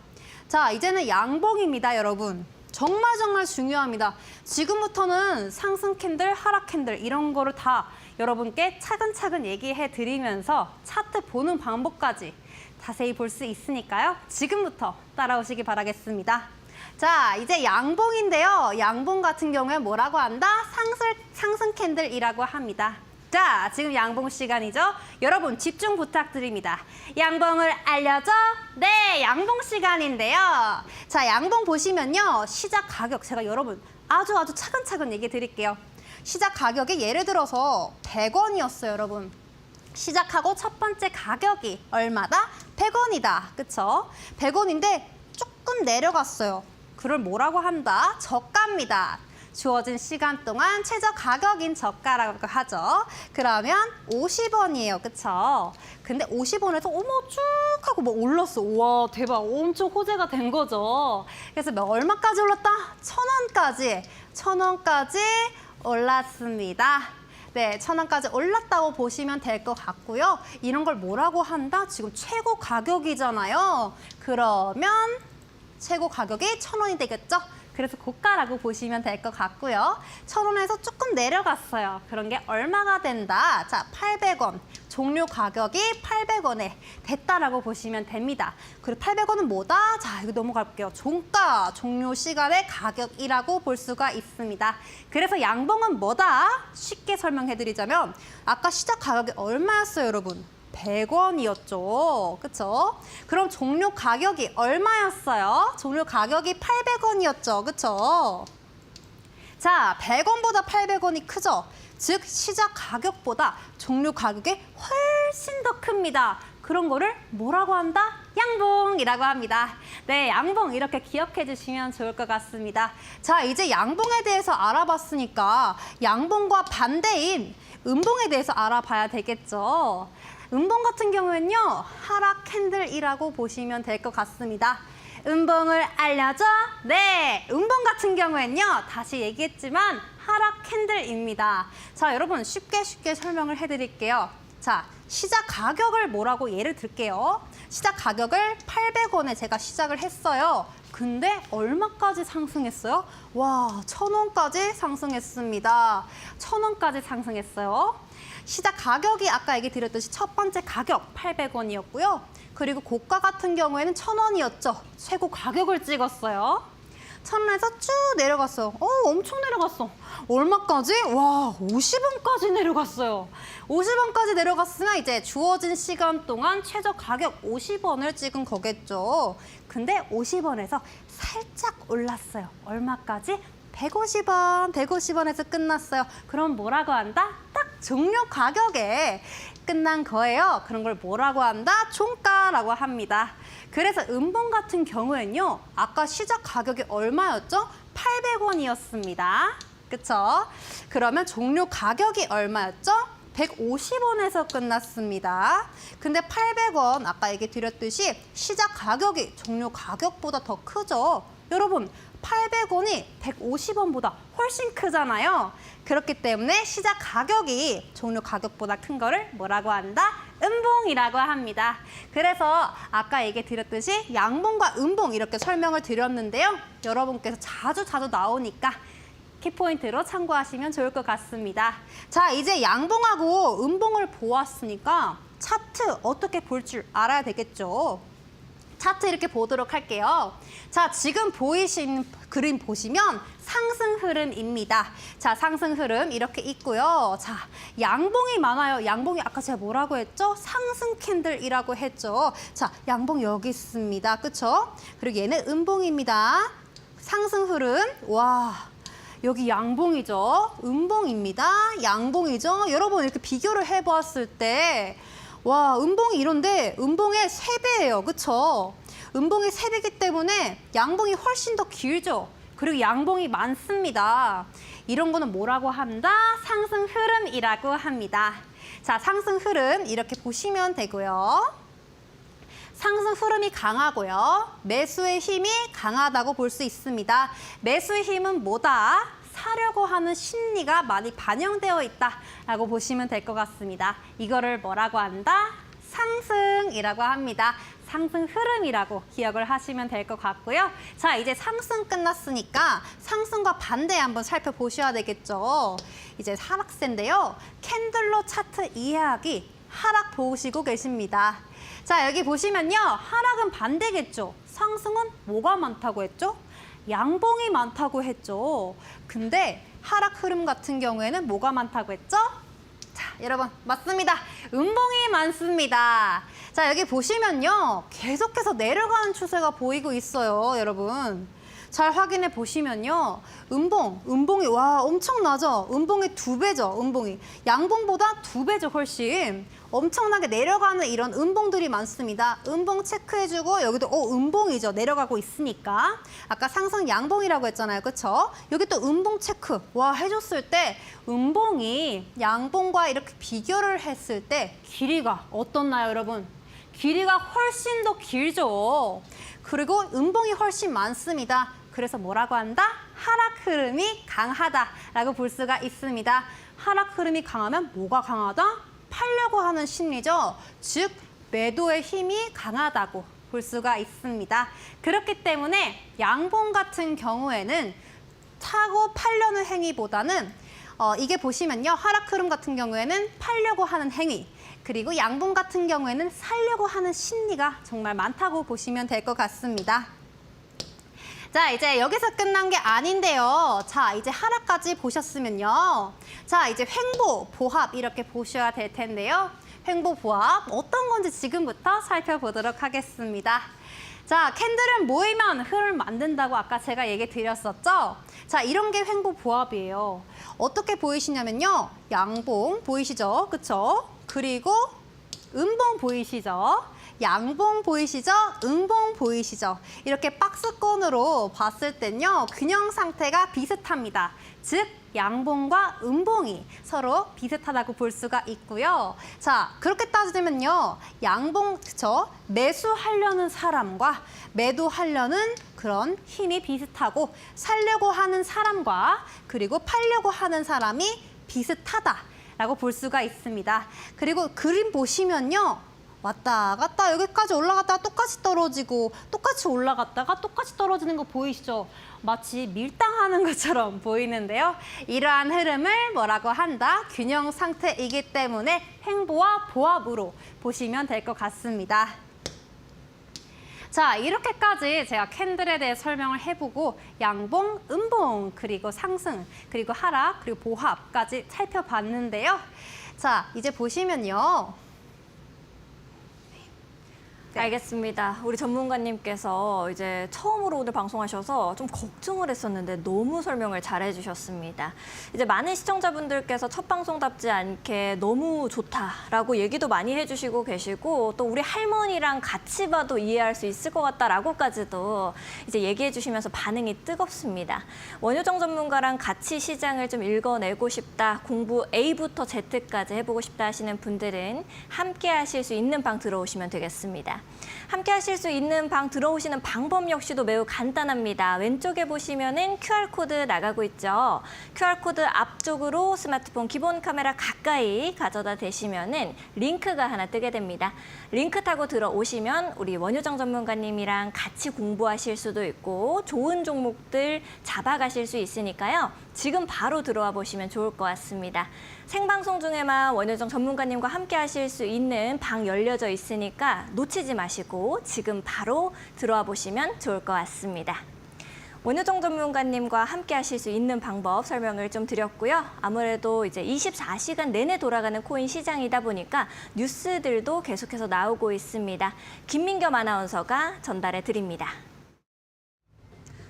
자, 이제는 양봉입니다, 여러분. 정말 중요합니다. 지금부터는 상승 캔들, 하락 캔들 이런 거를 다 여러분께 차근차근 얘기해 드리면서 차트 보는 방법까지 자세히 볼 수 있으니까요. 지금부터 따라오시기 바라겠습니다. 자, 이제 양봉인데요. 양봉 같은 경우에 뭐라고 한다? 상승 캔들이라고 합니다. 자, 지금 양봉 시간이죠? 여러분 집중 부탁드립니다. 양봉을 알려줘? 네, 양봉 시간인데요. 자, 양봉 보시면요. 시작 가격, 제가 여러분 아주 차근차근 얘기 드릴게요. 시작 가격이 예를 들어서 100원이었어요, 여러분. 시작하고 첫 번째 가격이 얼마다? 100원이다. 그쵸? 100원인데 조금 내려갔어요. 그걸 뭐라고 한다? 저가입니다. 주어진 시간 동안 최저 가격인 저가라고 하죠. 그러면 50원이에요. 그쵸? 근데 50원에서 어머 쭉 하고 뭐 올랐어. 우와 대박. 엄청 호재가 된 거죠. 그래서 얼마까지 올랐다? 1000원까지. 1000원까지 올랐습니다. 네, 1000원까지 올랐다고 보시면 될 것 같고요. 이런 걸 뭐라고 한다? 지금 최고 가격이잖아요. 그러면 최고 가격이 1000원이 되겠죠? 그래서 고가라고 보시면 될 것 같고요. 1,000원에서 조금 내려갔어요. 그런 게 얼마가 된다? 자, 800원. 종료 가격이 800원에 됐다라고 보시면 됩니다. 그리고 800원은 뭐다? 자, 이거 넘어갈게요. 종가, 종료 시간의 가격이라고 볼 수가 있습니다. 그래서 양봉은 뭐다? 쉽게 설명해드리자면 아까 시작 가격이 얼마였어요, 여러분? 100원이었죠. 그쵸? 그럼 종료 가격이 얼마였어요? 종료 가격이 800원이었죠. 그쵸? 자, 100원보다 800원이 크죠? 즉, 시작 가격보다 종료 가격이 훨씬 더 큽니다. 그런 거를 뭐라고 한다? 양봉이라고 합니다. 네, 양봉 이렇게 기억해 주시면 좋을 것 같습니다. 자, 이제 양봉에 대해서 알아봤으니까 양봉과 반대인 음봉에 대해서 알아봐야 되겠죠. 음봉 같은 경우에는요, 하락 캔들이라고 보시면 될 것 같습니다. 음봉을 알려줘? 네, 음봉 같은 경우에는요, 다시 얘기했지만 하락 캔들입니다. 자, 여러분 쉽게 설명을 해드릴게요. 자, 시작 가격을 뭐라고 예를 들게요. 시작 가격을 800원에 제가 시작을 했어요. 근데 얼마까지 상승했어요? 와, 1,000원까지 상승했습니다. 1,000원까지 상승했어요. 시작 가격이 아까 얘기 드렸듯이 첫 번째 가격 800원이었고요. 그리고 고가 같은 경우에는 1,000원이었죠. 최고 가격을 찍었어요. 1,000원에서 쭉 내려갔어요. 엄청 내려갔어. 얼마까지? 와, 50원까지 내려갔어요. 50원까지 내려갔으면 이제 주어진 시간 동안 최저 가격 50원을 찍은 거겠죠. 근데 50원에서 살짝 올랐어요. 얼마까지? 150원, 150원에서 끝났어요. 그럼 뭐라고 한다? 딱 종료 가격에 끝난 거예요. 그런 걸 뭐라고 한다? 종가라고 합니다. 그래서 음봉 같은 경우에는요, 아까 시작 가격이 얼마였죠? 800원이었습니다. 그쵸? 그러면 종료 가격이 얼마였죠? 150원에서 끝났습니다. 근데 800원, 아까 얘기 드렸듯이 시작 가격이 종료 가격보다 더 크죠? 여러분, 800원이 150원보다 훨씬 크잖아요. 그렇기 때문에 시작 가격이 종료 가격보다 큰 거를 뭐라고 한다? 음봉이라고 합니다. 그래서 아까 얘기 드렸듯이 양봉과 음봉 이렇게 설명을 드렸는데요. 여러분께서 자주 나오니까 키포인트로 참고하시면 좋을 것 같습니다. 자, 이제 양봉하고 음봉을 보았으니까 차트 어떻게 볼 줄 알아야 되겠죠. 차트 이렇게 보도록 할게요. 자, 지금 보이신 그림 보시면 상승 흐름입니다. 자, 상승 흐름 이렇게 있고요. 자, 양봉이 많아요. 양봉이 아까 제가 뭐라고 했죠? 상승 캔들이라고 했죠. 자, 양봉 여기 있습니다. 그쵸? 그리고 얘는 음봉입니다. 상승 흐름. 와, 여기 양봉이죠. 음봉입니다. 양봉이죠. 여러분 이렇게 비교를 해보았을 때 와, 음봉이 이런데 음봉의 3배예요. 그쵸? 음봉이 3배이기 때문에 양봉이 훨씬 더 길죠. 그리고 양봉이 많습니다. 이런 거는 뭐라고 한다? 상승 흐름이라고 합니다. 자, 상승 흐름 이렇게 보시면 되고요. 상승 흐름이 강하고요. 매수의 힘이 강하다고 볼 수 있습니다. 매수의 힘은 뭐다? 사려고 하는 심리가 많이 반영되어 있다라고 보시면 될 것 같습니다. 이거를 뭐라고 한다? 상승이라고 합니다. 상승 흐름이라고 기억을 하시면 될 것 같고요. 자, 이제 상승 끝났으니까 상승과 반대 한번 살펴보셔야 되겠죠. 이제 하락세인데요. 캔들로 차트 이해하기 하락 보시고 계십니다. 자, 여기 보시면요. 하락은 반대겠죠. 상승은 뭐가 많다고 했죠? 양봉이 많다고 했죠. 근데 하락 흐름 같은 경우에는 뭐가 많다고 했죠? 자, 여러분 맞습니다. 음봉이 많습니다. 자, 여기 보시면요. 계속해서 내려가는 추세가 보이고 있어요, 여러분. 잘 확인해 보시면요. 음봉이 와 엄청나죠? 음봉의 2배죠, 음봉이. 양봉보다 2배죠, 훨씬. 엄청나게 내려가는 이런 음봉들이 많습니다. 음봉 체크해주고 여기도 음봉이죠. 내려가고 있으니까. 아까 상승 양봉이라고 했잖아요. 그쵸? 여기 또 음봉 체크. 와, 해줬을 때 음봉이 양봉과 이렇게 비교를 했을 때 길이가 어떻나요, 여러분? 길이가 훨씬 더 길죠. 그리고 음봉이 훨씬 많습니다. 그래서 뭐라고 한다? 하락 흐름이 강하다라고 볼 수가 있습니다. 하락 흐름이 강하면 뭐가 강하다? 팔려고 하는 심리죠. 즉 매도의 힘이 강하다고 볼 수가 있습니다. 그렇기 때문에 양봉 같은 경우에는 사고 팔려는 행위보다는 이게 보시면요. 하락 흐름 같은 경우에는 팔려고 하는 행위, 그리고 양봉 같은 경우에는 살려고 하는 심리가 정말 많다고 보시면 될 것 같습니다. 자, 이제 여기서 끝난 게 아닌데요. 자, 이제 하락까지 보셨으면요. 자, 이제 횡보, 보합 이렇게 보셔야 될 텐데요. 횡보, 보합 어떤 건지 지금부터 살펴보도록 하겠습니다. 자, 캔들은 모이면 흐름을 만든다고 아까 제가 얘기 드렸었죠? 자, 이런 게 횡보, 보합이에요. 어떻게 보이시냐면요. 양봉 보이시죠? 그쵸? 그리고 음봉 보이시죠? 양봉 보이시죠? 음봉 보이시죠? 이렇게 박스권으로 봤을 땐요. 균형 상태가 비슷합니다. 즉 양봉과 음봉이 서로 비슷하다고 볼 수가 있고요. 자, 그렇게 따지면요. 양봉, 그쵸? 매수하려는 사람과 매도하려는 그런 힘이 비슷하고 살려고 하는 사람과 그리고 팔려고 하는 사람이 비슷하다라고 볼 수가 있습니다. 그리고 그림 보시면요. 왔다 갔다 여기까지 올라갔다가 똑같이 떨어지고 똑같이 올라갔다가 똑같이 떨어지는 거 보이시죠? 마치 밀당하는 것처럼 보이는데요. 이러한 흐름을 뭐라고 한다? 균형 상태이기 때문에 횡보와 보합으로 보시면 될 것 같습니다. 자, 이렇게까지 제가 캔들에 대해 설명을 해보고 양봉, 음봉, 그리고 상승, 그리고 하락, 그리고 보합까지 살펴봤는데요. 자, 이제 보시면요. 네. 알겠습니다. 우리 전문가님께서 이제 처음으로 오늘 방송하셔서 좀 걱정을 했었는데 너무 설명을 잘 해주셨습니다. 이제 많은 시청자분들께서 첫 방송답지 않게 너무 좋다라고 얘기도 많이 해주시고 계시고 또 우리 할머니랑 같이 봐도 이해할 수 있을 것 같다라고까지도 이제 얘기해 주시면서 반응이 뜨겁습니다. 원효정 전문가랑 같이 시장을 좀 읽어내고 싶다, 공부 A부터 Z까지 해보고 싶다 하시는 분들은 함께 하실 수 있는 방 들어오시면 되겠습니다. 함께 하실 수 있는 방 들어오시는 방법 역시도 매우 간단합니다. 왼쪽에 보시면은 QR코드 나가고 있죠. QR코드 앞쪽으로 스마트폰 기본 카메라 가까이 가져다 대시면은 링크가 하나 뜨게 됩니다. 링크 타고 들어오시면 우리 원효정 전문가님이랑 같이 공부하실 수도 있고 좋은 종목들 잡아가실 수 있으니까요. 지금 바로 들어와 보시면 좋을 것 같습니다. 생방송 중에만 원효정 전문가님과 함께 하실 수 있는 방 열려져 있으니까 놓치지 마시고 지금 바로 들어와 보시면 좋을 것 같습니다. 원효정 전문가님과 함께 하실 수 있는 방법 설명을 좀 드렸고요. 아무래도 이제 24시간 내내 돌아가는 코인 시장이다 보니까 뉴스들도 계속해서 나오고 있습니다. 김민겸 아나운서가 전달해 드립니다.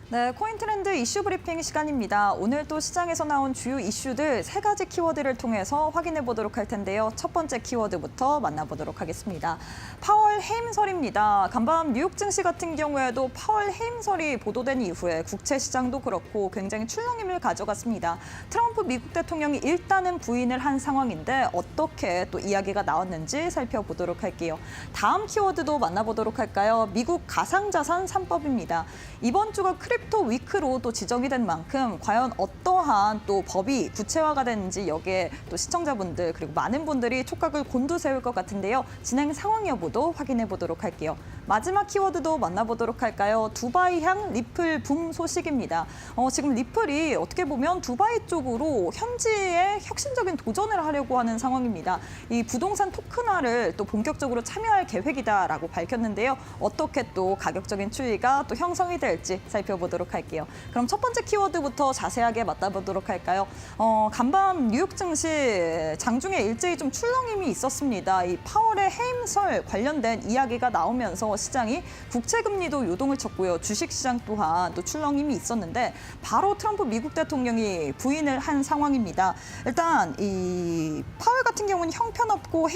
네, 코인 트렌드 이슈 브리핑 시간입니다. 오늘 또 시장에서 나온 주요 이슈들 3가지 키워드를 통해서 확인해 보도록 할 텐데요. 첫 번째 키워드부터 만나보도록 하겠습니다. 파월 해임설입니다. 간밤 뉴욕 증시 같은 경우에도 파월 해임설이 보도된 이후에 국채 시장도 그렇고 굉장히 출렁임을 가져갔습니다. 트럼프 미국 대통령이 일단은 부인을 한 상황인데 어떻게 또 이야기가 나왔는지 살펴보도록 할게요. 다음 키워드도 만나보도록 할까요? 미국 가상자산 3법입니다. 이번 주가 크립토 위크로 또 지정이 된 만큼 과연 어떠한 또 법이 구체화가 되는지 여기에 또 시청자분들 그리고 많은 분들이 촉각을 곤두세울 것 같은데요. 진행 상황 여부도 확인해 보도록 할게요. 마지막 키워드도 만나보도록 할까요? 두바이향 리플 붐 소식입니다. 지금 리플이 어떻게 보면 두바이 쪽으로 현지에 혁신적인 도전을 하려고 하는 상황입니다. 이 부동산 토큰화를 또 본격적으로 참여할 계획이다라고 밝혔는데요. 어떻게 또 가격적인 추이가 또 형성이 될지 살펴보도록 할게요. 그럼 첫 번째 키워드부터 자세하게 맞다보도록 할까요? 간밤 뉴욕 증시 장중에 일제히 좀 출렁임이 있었습니다. 이 파월의 해임설 관련된 이야기가 나오면서 시장이 국채 금리도 요동을 쳤고요. 주식 시장 또한 또 출렁임이 있었는데 바로 트럼프 미국 대통령이 부인을 한 상황입니다. 일단 이 파월 같은 경우는 형편없고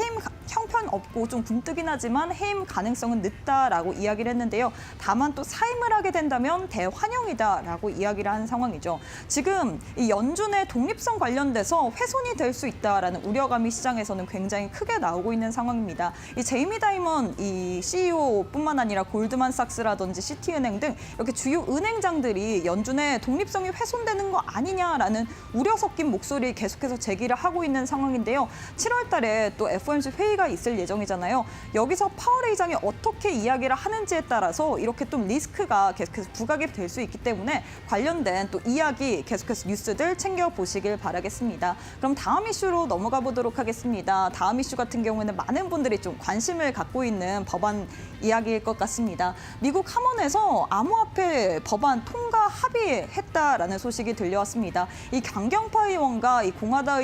좀 굼뜨긴 하지만 해임 가능성은 늦다라고 이야기를 했는데요. 다만 또 사임을 하게 된다면 대환영이다라고 이야기를 한 상황이죠. 지금 이 연준의 독립성 관련돼서 훼손이 될 수 있다라는 우려감이 시장에서는 굉장히 크게 나오고 있는 상황입니다. 이 제이미 다이먼 이 CEO뿐만 아니라 골드만삭스라든지 시티은행 등 이렇게 주요 은행장들이 연준의 독립성이 훼손되는 거 아니냐라는 우려 섞인 목소리 계속해서 제기를 하고 있는 상황인데요. 7월 달에 또 FOMC 회의가 있을 예정이잖아요. 여기서 파월 의장이 어떻게 이야기를 하는지에 따라서 이렇게 좀 리스크가 계속해서 부각이 될 수 있기 때문에 관련된 또 이야기 계속해서 뉴스들 챙겨보시길 바라겠습니다. 그럼 다음 이슈로 넘어가 보도록 하겠습니다. 다음 이슈 같은 경우에는 많은 분들이 좀 관심을 갖고 있는 법안 이야기일 것 같습니다. 미국 하원에서 암호화폐 법안 통과 합의했다라는 소식이 들려왔습니다. 이 강경파 의원과 이 공화당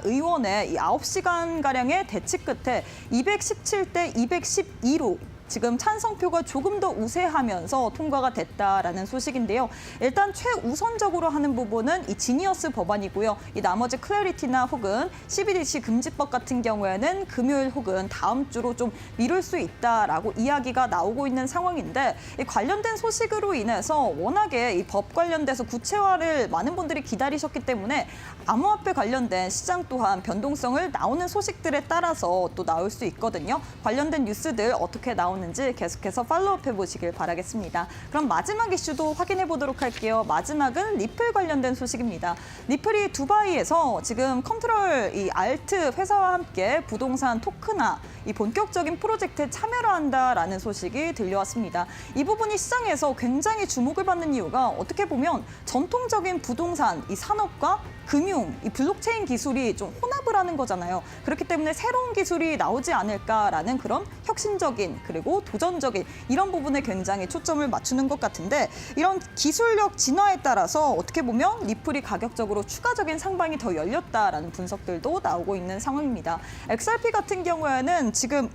의원의 이 9시간가량의 대치 끝에 217대 212로 지금 찬성표가 조금 더 우세하면서 통과가 됐다라는 소식인데요. 일단 최우선적으로 하는 부분은 이 지니어스 법안이고요. 이 나머지 클래리티나 혹은 CBDC 금지법 같은 경우에는 금요일 혹은 다음 주로 좀 미룰 수 있다라고 이야기가 나오고 있는 상황인데 이 관련된 소식으로 인해서 워낙에 이 법 관련돼서 구체화를 많은 분들이 기다리셨기 때문에 암호화폐 관련된 시장 또한 변동성을 나오는 소식들에 따라서 또 나올 수 있거든요. 관련된 뉴스들 어떻게 나오는지 계속해서 팔로우업 해보시길 바라겠습니다. 그럼 마지막 이슈도 확인해 보도록 할게요. 마지막은 리플 관련된 소식입니다. 리플이 두바이에서 지금 컨트롤 이 알트 회사와 함께 부동산 토큰화 이 본격적인 프로젝트에 참여를 한다라는 소식이 들려왔습니다. 이 부분이 시장에서 굉장히 주목을 받는 이유가 어떻게 보면 전통적인 부동산 이 산업과 금융, 이 블록체인 기술이 좀 혼합을 하는 거잖아요. 그렇기 때문에 새로운 기술이 나오지 않을까라는 그런 혁신적인 그리고 도전적인 이런 부분에 굉장히 초점을 맞추는 것 같은데 이런 기술력 진화에 따라서 어떻게 보면 리플이 가격적으로 추가적인 상방이 더 열렸다라는 분석들도 나오고 있는 상황입니다. XRP 같은 경우에는 지금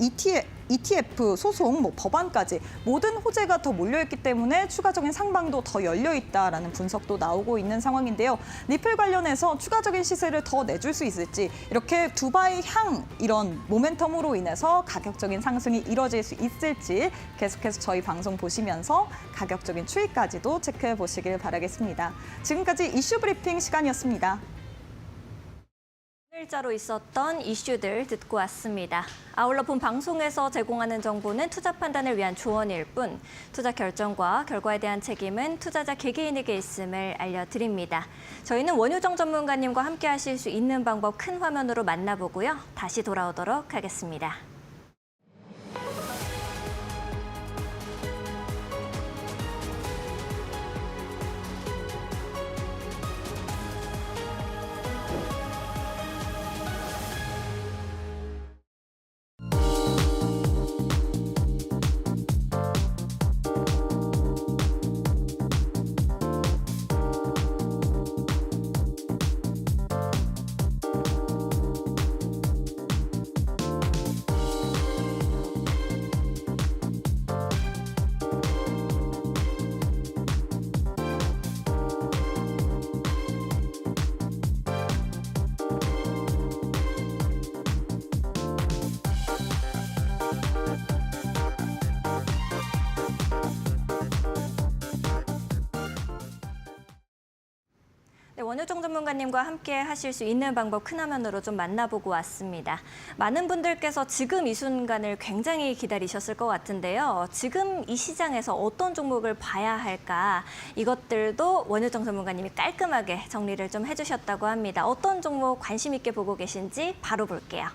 ETF 소송, 법안까지 모든 호재가 더 몰려있기 때문에 추가적인 상방도 더 열려있다라는 분석도 나오고 있는 상황인데요. 리플 관련해서 추가적인 시세를 더 내줄 수 있을지 이렇게 두바이 향 이런 모멘텀으로 인해서 가격적인 상승이 이뤄질 수 있을지 계속해서 저희 방송 보시면서 가격적인 추이까지도 체크해 보시길 바라겠습니다. 지금까지 이슈 브리핑 시간이었습니다. 일자로 있었던 이슈들 듣고 왔습니다. 아울러 본 방송에서 제공하는 정보는 투자 판단을 위한 조언일 뿐 투자 결정과 결과에 대한 책임은 투자자 개개인에게 있음을 알려드립니다. 저희는 원효정 전문가님과 함께 하실 수 있는 방법 큰 화면으로 만나보고요. 다시 돌아오도록 하겠습니다. 원효정 전문가님과 함께 하실 수 있는 방법 큰 화면으로 좀 만나보고 왔습니다. 많은 분들께서 지금 이 순간을 굉장히 기다리셨을 것 같은데요. 지금 이 시장에서 어떤 종목을 봐야 할까? 이것들도 원효정 전문가님이 깔끔하게 정리를 좀 해주셨다고 합니다. 어떤 종목 관심 있게 보고 계신지 바로 볼게요.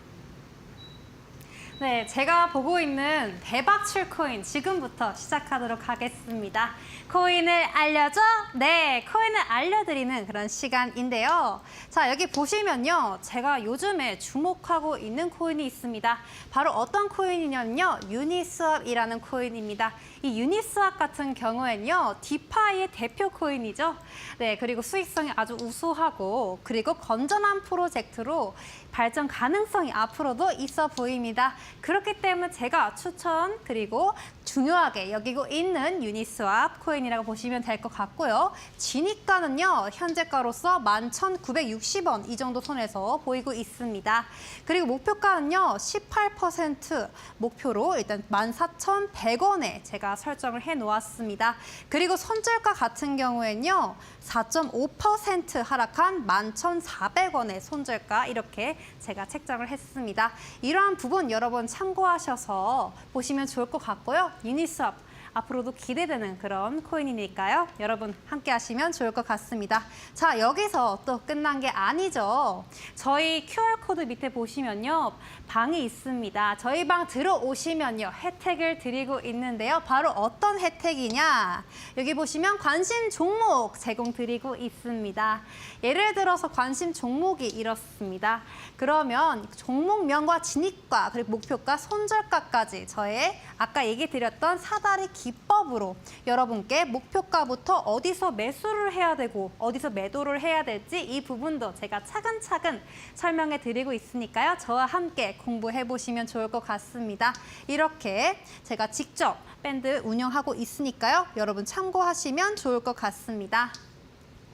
네, 제가 보고 있는 대박출 코인 지금부터 시작하도록 하겠습니다. 코인을 알려줘? 네, 코인을 알려드리는 그런 시간인데요. 자, 여기 보시면요. 제가 요즘에 주목하고 있는 코인이 있습니다. 바로 어떤 코인이냐면요. 유니스왑이라는 코인입니다. 이 유니스왑 같은 경우에는요. 디파이의 대표 코인이죠. 네, 그리고 수익성이 아주 우수하고 그리고 건전한 프로젝트로 발전 가능성이 앞으로도 있어 보입니다. 그렇기 때문에 제가 추천 그리고 중요하게 여기고 있는 유니스왑 코인이라고 보시면 될 것 같고요. 진입가는요. 현재가로서 11,960원 이 정도 선에서 보이고 있습니다. 그리고 목표가는요. 18% 목표로 일단 14,100원에 제가 설정을 해놓았습니다. 그리고 손절가 같은 경우에는요. 4.5% 하락한 11,400원의 손절가 이렇게 제가 책정을 했습니다. 이러한 부분 여러분 참고하셔서 보시면 좋을 것 같고요. 유니스왑 앞으로도 기대되는 그런 코인이니까요. 여러분 함께 하시면 좋을 것 같습니다. 자, 여기서 또 끝난 게 아니죠. 저희 QR코드 밑에 보시면요. 방이 있습니다. 저희 방 들어오시면요. 혜택을 드리고 있는데요. 바로 어떤 혜택이냐? 여기 보시면 관심 종목 제공드리고 있습니다. 예를 들어서 관심 종목이 이렇습니다. 그러면 종목명과 진입가, 그리고 목표가, 손절가까지 저의 아까 얘기 드렸던 사다리 기법으로 여러분께 목표가부터 어디서 매수를 해야 되고 어디서 매도를 해야 될지 이 부분도 제가 차근차근 설명해 드리고 있으니까요. 저와 함께 공부해 보시면 좋을 것 같습니다. 이렇게 제가 직접 밴드 운영하고 있으니까요. 여러분 참고하시면 좋을 것 같습니다.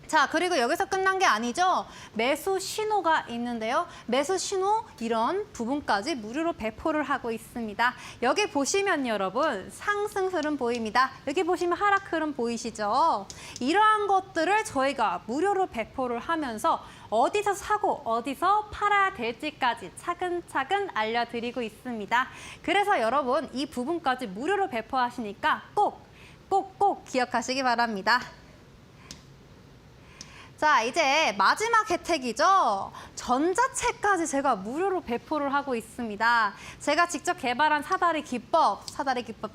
자, 그리고 여기서 끝난 게 아니죠. 매수 신호가 있는데요. 매수 신호 이런 부분까지 무료로 배포를 하고 있습니다. 여기 보시면 여러분 상승 흐름 보입니다. 여기 보시면 하락 흐름 보이시죠? 이러한 것들을 저희가 무료로 배포를 하면서 어디서 사고 어디서 팔아야 될지까지 차근차근 알려드리고 있습니다. 그래서 여러분 이 부분까지 무료로 배포하시니까 꼭 기억하시기 바랍니다. 자, 이제 마지막 혜택이죠. 전자책까지 제가 무료로 배포를 하고 있습니다. 제가 직접 개발한 사다리 기법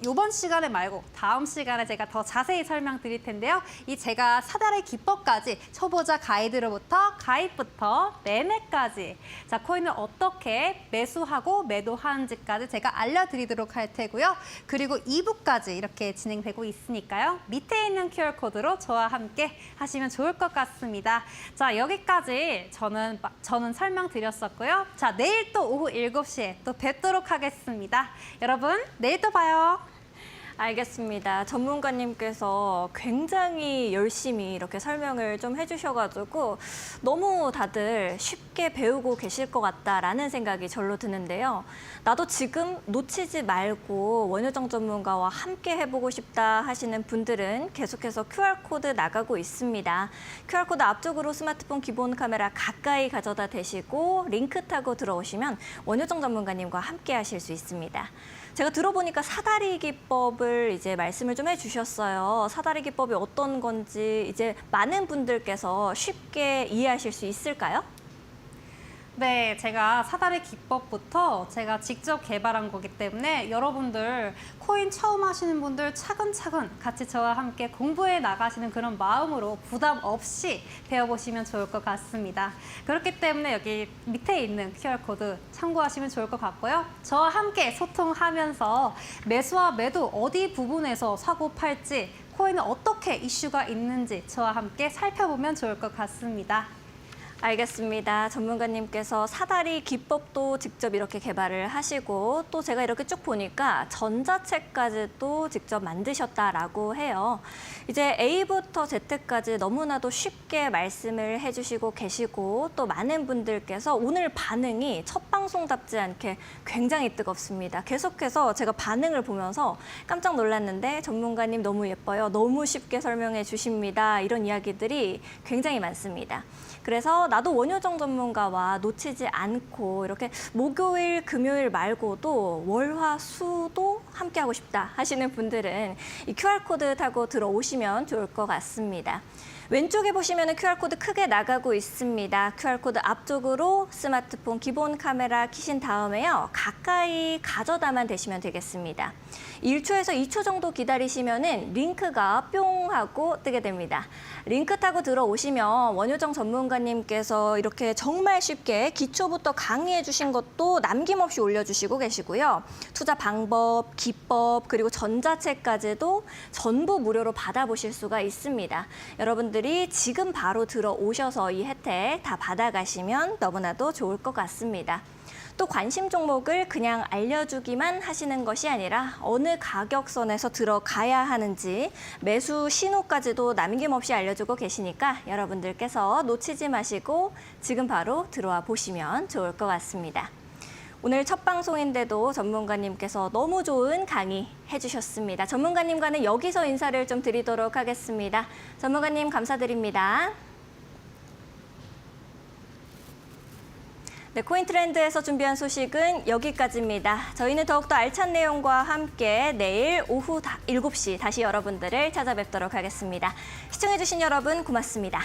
이번 시간에 말고 다음 시간에 제가 더 자세히 설명드릴 텐데요. 이 제가 사다리 기법까지 초보자 가이드로부터 가입부터 매매까지 자, 코인을 어떻게 매수하고 매도하는지까지 제가 알려드리도록 할 테고요. 그리고 2부까지 이렇게 진행되고 있으니까요. 밑에 있는 QR코드로 저와 함께 하시면 좋을 것 같습니다. 자, 여기까지 저는 설명드렸었고요. 자, 내일 또 오후 7시에 또 뵙도록 하겠습니다. 여러분, 내일 또 봐요. 알겠습니다. 전문가님께서 굉장히 열심히 이렇게 설명을 좀 해주셔가지고 너무 다들 쉽게 배우고 계실 것 같다라는 생각이 절로 드는데요. 나도 지금 놓치지 말고 원효정 전문가와 함께 해보고 싶다 하시는 분들은 계속해서 QR코드 나가고 있습니다. QR코드 앞쪽으로 스마트폰 기본 카메라 가까이 가져다 대시고 링크 타고 들어오시면 원효정 전문가님과 함께 하실 수 있습니다. 제가 들어보니까 사다리 기법을 이제 말씀을 좀 해주셨어요. 사다리 기법이 어떤 건지 이제 많은 분들께서 쉽게 이해하실 수 있을까요? 네, 제가 사다리 기법부터 제가 직접 개발한 거기 때문에 여러분들 코인 처음 하시는 분들 차근차근 같이 저와 함께 공부해 나가시는 그런 마음으로 부담 없이 배워보시면 좋을 것 같습니다. 그렇기 때문에 여기 밑에 있는 QR코드 참고하시면 좋을 것 같고요. 저와 함께 소통하면서 매수와 매도 어디 부분에서 사고 팔지 코인은 어떻게 이슈가 있는지 저와 함께 살펴보면 좋을 것 같습니다. 알겠습니다. 전문가님께서 사다리 기법도 직접 이렇게 개발을 하시고 또 제가 이렇게 쭉 보니까 전자책까지도 직접 만드셨다라고 해요. 이제 A부터 Z까지 너무나도 쉽게 말씀을 해주시고 계시고 또 많은 분들께서 오늘 반응이 첫 방송답지 않게 굉장히 뜨겁습니다. 계속해서 제가 반응을 보면서 깜짝 놀랐는데 전문가님 너무 예뻐요. 너무 쉽게 설명해 주십니다. 이런 이야기들이 굉장히 많습니다. 그래서 나도 원효정 전문가와 놓치지 않고 이렇게 목요일, 금요일 말고도 월, 화, 수도 함께하고 싶다 하시는 분들은 이 QR코드 타고 들어오시면 좋을 것 같습니다. 왼쪽에 보시면 QR코드 크게 나가고 있습니다. QR코드 앞쪽으로 스마트폰 기본 카메라 키신 다음에요. 가까이 가져다만 대시면 되겠습니다. 1초에서 2초 정도 기다리시면 링크가 뿅 하고 뜨게 됩니다. 링크 타고 들어오시면 원효정 전문가님께서 이렇게 정말 쉽게 기초부터 강의해 주신 것도 남김없이 올려주시고 계시고요. 투자 방법, 기법, 그리고 전자책까지도 전부 무료로 받아보실 수가 있습니다. 여러분들이 지금 바로 들어오셔서 이 혜택 다 받아가시면 너무나도 좋을 것 같습니다. 또 관심 종목을 그냥 알려주기만 하시는 것이 아니라 어느 가격선에서 들어가야 하는지 매수 신호까지도 남김없이 알려주고 계시니까 여러분들께서 놓치지 마시고 지금 바로 들어와 보시면 좋을 것 같습니다. 오늘 첫 방송인데도 전문가님께서 너무 좋은 강의 해주셨습니다. 전문가님과는 여기서 인사를 좀 드리도록 하겠습니다. 전문가님 감사드립니다. 네, 코인트렌드에서 준비한 소식은 여기까지입니다. 저희는 더욱더 알찬 내용과 함께 내일 오후 7시 다시 여러분들을 찾아뵙도록 하겠습니다. 시청해주신 여러분 고맙습니다.